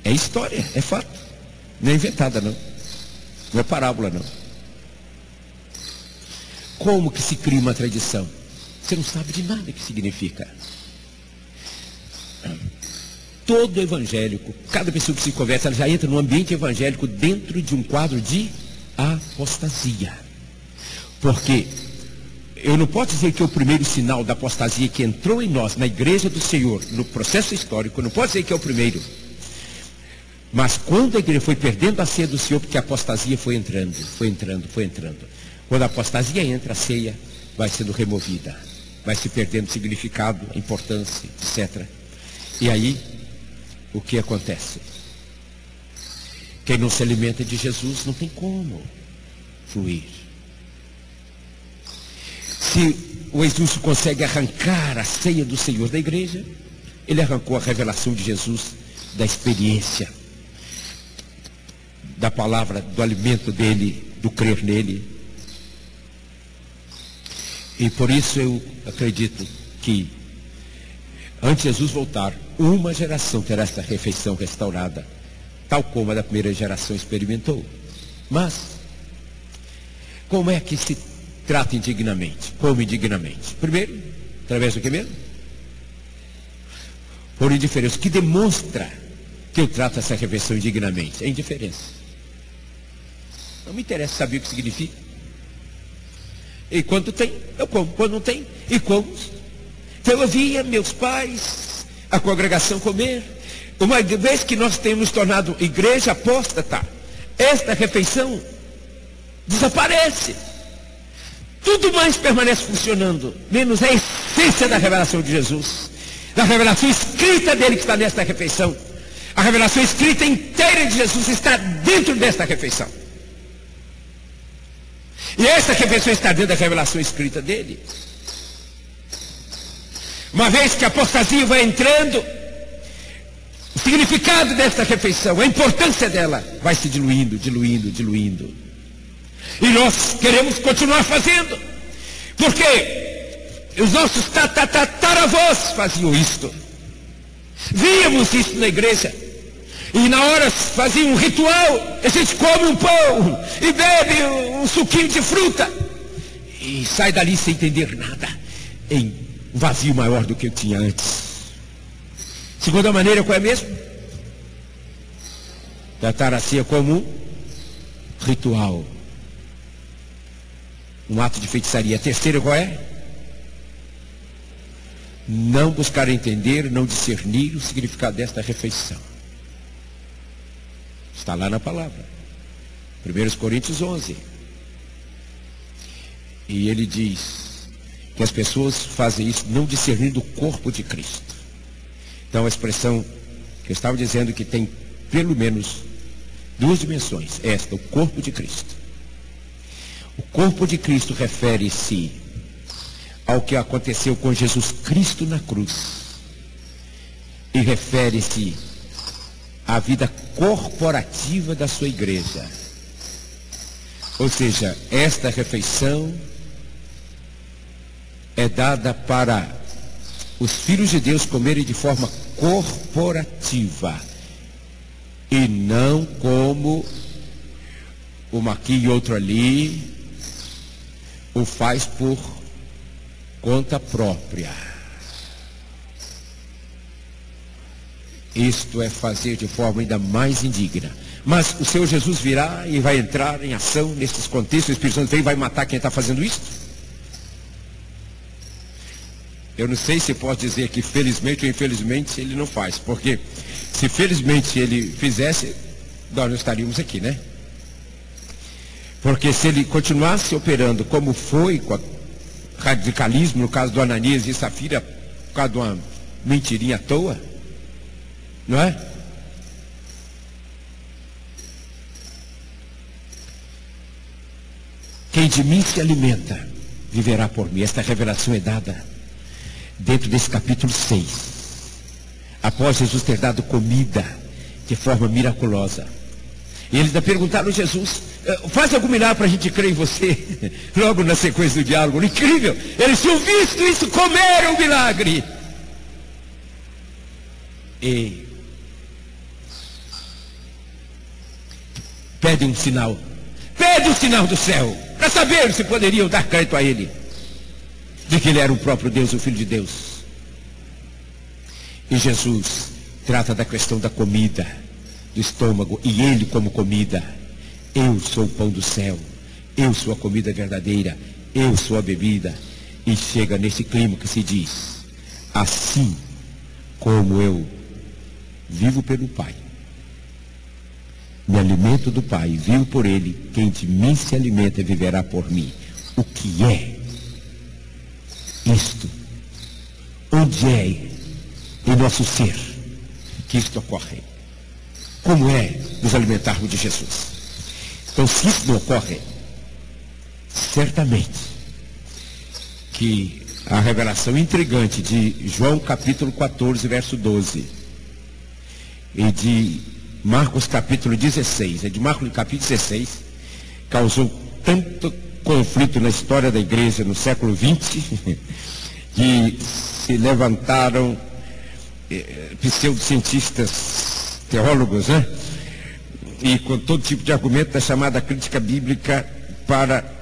É história, é fato. Não é inventada, não. Não é parábola, não. Como que se cria uma tradição? Você não sabe de nada que significa. Todo evangélico, cada pessoa que se converte, ela já entra no ambiente evangélico dentro de um quadro de apostasia. Porque eu não posso dizer que é o primeiro sinal da apostasia que entrou em nós, na igreja do Senhor, no processo histórico, eu não posso dizer que é o primeiro. Mas quando a igreja foi perdendo a ceia do Senhor, porque a apostasia foi entrando. Quando a apostasia entra, a ceia vai sendo removida. Vai se perdendo significado, importância, etc. E aí, o que acontece? Quem não se alimenta de Jesus não tem como fluir. Se o ex-justo consegue arrancar a ceia do Senhor da igreja, ele arrancou a revelação de Jesus, da experiência, da palavra, do alimento dele, do crer nele. E por isso eu acredito que, antes de Jesus voltar, uma geração terá essa refeição restaurada, tal como a da primeira geração experimentou. Mas, como é que se trata indignamente? Como indignamente? Primeiro, através do que mesmo? Por indiferença. O que demonstra que eu trato essa refeição indignamente? É indiferença. Não me interessa saber o que significa. E quando tem, eu como. Quando não tem, e como. Então eu via meus pais, a congregação comer. Uma vez que nós temos tornado igreja apóstata, esta refeição desaparece. Tudo mais permanece funcionando, menos a essência da revelação de Jesus, da revelação escrita dele que está nesta refeição. A revelação escrita inteira de Jesus está dentro desta refeição. E essa refeição está dentro da revelação escrita dele. Uma vez que a apostasia vai entrando, o significado desta refeição, a importância dela, vai se diluindo. E nós queremos continuar fazendo, porque os nossos tataravós faziam isto. Víamos isso na igreja. E na hora fazia um ritual, a gente come um pão e bebe um suquinho de fruta. E sai dali sem entender nada, em um vazio maior do que eu tinha antes. Segunda maneira, qual é mesmo? Tratar a ceia como um ritual. Um ato de feitiçaria. A terceira qual é? Não buscar entender, não discernir o significado desta refeição. Está lá na palavra. 1 Coríntios 11. E ele diz que as pessoas fazem isso não discernindo o corpo de Cristo. Então a expressão que eu estava dizendo que tem pelo menos duas dimensões. Esta, o corpo de Cristo. O corpo de Cristo refere-se ao que aconteceu com Jesus Cristo na cruz. E refere-se à vida corporativa da sua igreja. Ou seja, esta refeição é dada para os filhos de Deus comerem de forma corporativa. E não como uma aqui e outro ali o faz por conta própria. Isto é fazer de forma ainda mais indigna. Mas o Senhor Jesus virá e vai entrar em ação nesses contextos. O Espírito Santo vem e vai matar quem está fazendo isso. Eu não sei se posso dizer que felizmente ou infelizmente ele não faz. Porque se felizmente ele fizesse, nós não estaríamos aqui, né? Porque se ele continuasse operando como foi com o radicalismo, no caso do Ananias e Safira, por causa de uma mentirinha à toa, não é? Quem de mim se alimenta, viverá por mim. Esta revelação é dada dentro desse capítulo 6. Após Jesus ter dado comida de forma miraculosa. E eles ainda perguntaram a Jesus, faz algum milagre para a gente crer em você. Logo na sequência do diálogo, incrível. Eles tinham visto isso, comeram o milagre. E pede um sinal. Pede um sinal do céu, para saber se poderiam dar crédito a ele, de que ele era o próprio Deus, o Filho de Deus. E Jesus trata da questão da comida, do estômago, e ele como comida. Eu sou o pão do céu, eu sou a comida verdadeira, eu sou a bebida. E chega nesse clima que se diz: assim como eu vivo pelo Pai, me alimento do Pai, vivo por Ele, quem de mim se alimenta viverá por mim. O que é isto? Onde é em nosso ser que isto ocorre? Como é nos alimentarmos de Jesus? Então, se isso não ocorre, certamente que a revelação intrigante de João capítulo 14, verso 12, e de Marcos capítulo 16, de Marcos capítulo 16, causou tanto conflito na história da igreja no século 20, que se levantaram pseudocientistas, teólogos, né? E com todo tipo de argumento da chamada crítica bíblica, para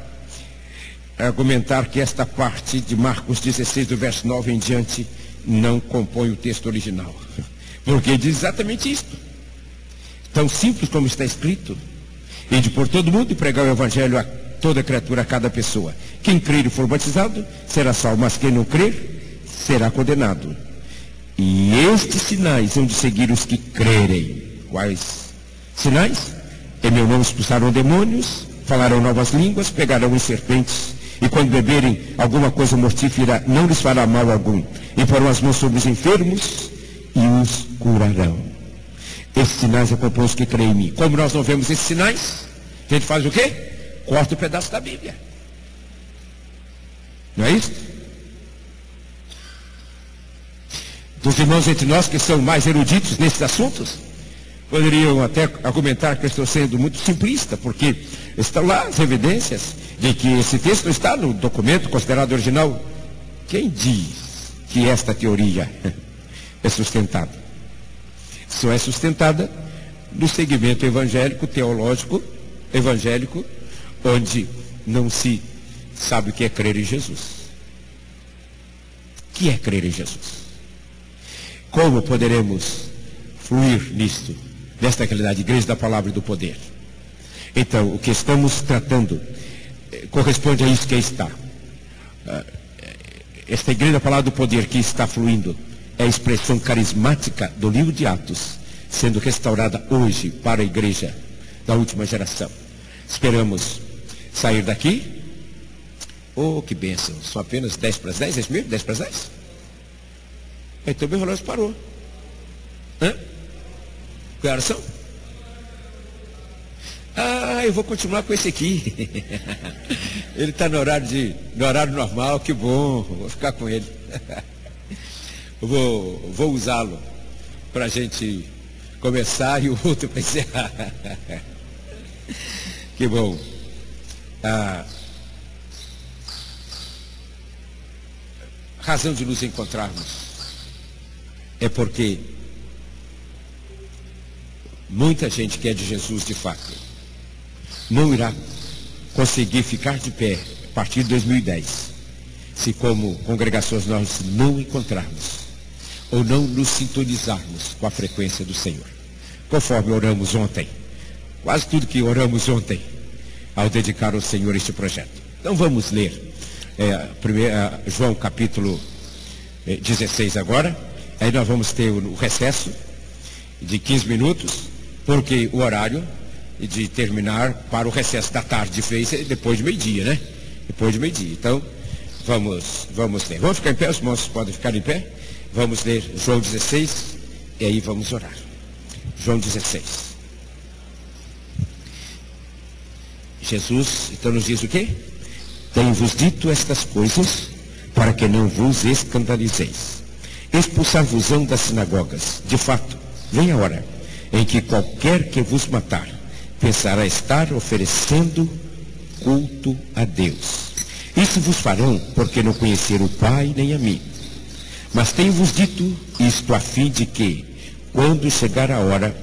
argumentar que esta parte de Marcos 16, do verso 9 em diante, não compõe o texto original. Porque diz exatamente isto. Tão simples como está escrito: e de por todo mundo e pregar o evangelho a toda criatura, a cada pessoa. Quem crer e for batizado será salvo, mas quem não crer será condenado. E estes sinais hão de seguir os que crerem. Quais sinais? Em meu nome expulsarão demônios, falarão novas línguas, pegarão em serpentes, e quando beberem alguma coisa mortífera, não lhes fará mal algum. E porão as mãos sobre os enfermos e os curarão. Esses sinais acompanham os que creem em mim. Como nós não vemos esses sinais, a gente faz o quê? Corta um pedaço da Bíblia. Não é isso? Dos irmãos entre nós que são mais eruditos nesses assuntos, poderiam até argumentar que eu estou sendo muito simplista, porque estão lá as evidências de que esse texto está no documento considerado original. Quem diz que esta teoria é sustentada? Só é sustentada no segmento evangélico, teológico, evangélico, onde não se sabe o que é crer em Jesus. O que é crer em Jesus? Como poderemos fluir nisto, nesta realidade, igreja da palavra e do poder? Então, o que estamos tratando corresponde a isso que está. Esta igreja da palavra do poder que está fluindo é a expressão carismática do livro de Atos, sendo restaurada hoje para a igreja da última geração. Esperamos sair daqui. Oh, que bênção! São apenas 10 para as 10, é isso mesmo? 10 para as 10? Então meu relógio parou. Hã? Que horas são? Ah, eu vou continuar com esse aqui. Ele está no horário normal, que bom, vou ficar com ele. Vou usá-lo para a gente começar e o outro para encerrar. Que bom. Razão de nos encontrarmos é porque muita gente que é de Jesus de fato não irá conseguir ficar de pé a partir de 2010, se como congregações nós não encontrarmos ou não nos sintonizarmos com a frequência do Senhor, conforme oramos ontem, quase tudo que oramos ontem ao dedicar ao Senhor este projeto. Então vamos ler João capítulo 16 agora. Aí nós vamos ter o recesso de 15 minutos, porque o horário de terminar para o recesso da tarde fez depois de meio-dia, né? Depois de meio-dia. Então, vamos ler. Vamos ficar em pé, os irmãos podem ficar em pé. Vamos ler João 16 e aí vamos orar. João 16. Jesus, então, nos diz o quê? Tenho-vos dito estas coisas para que não vos escandalizeis. Expulsar-vos-ão das sinagogas. De fato, vem a hora em que qualquer que vos matar pensará estar oferecendo culto a Deus. Isso vos farão porque não conheceram o Pai nem a mim. Mas tenho-vos dito isto a fim de que, quando chegar a hora,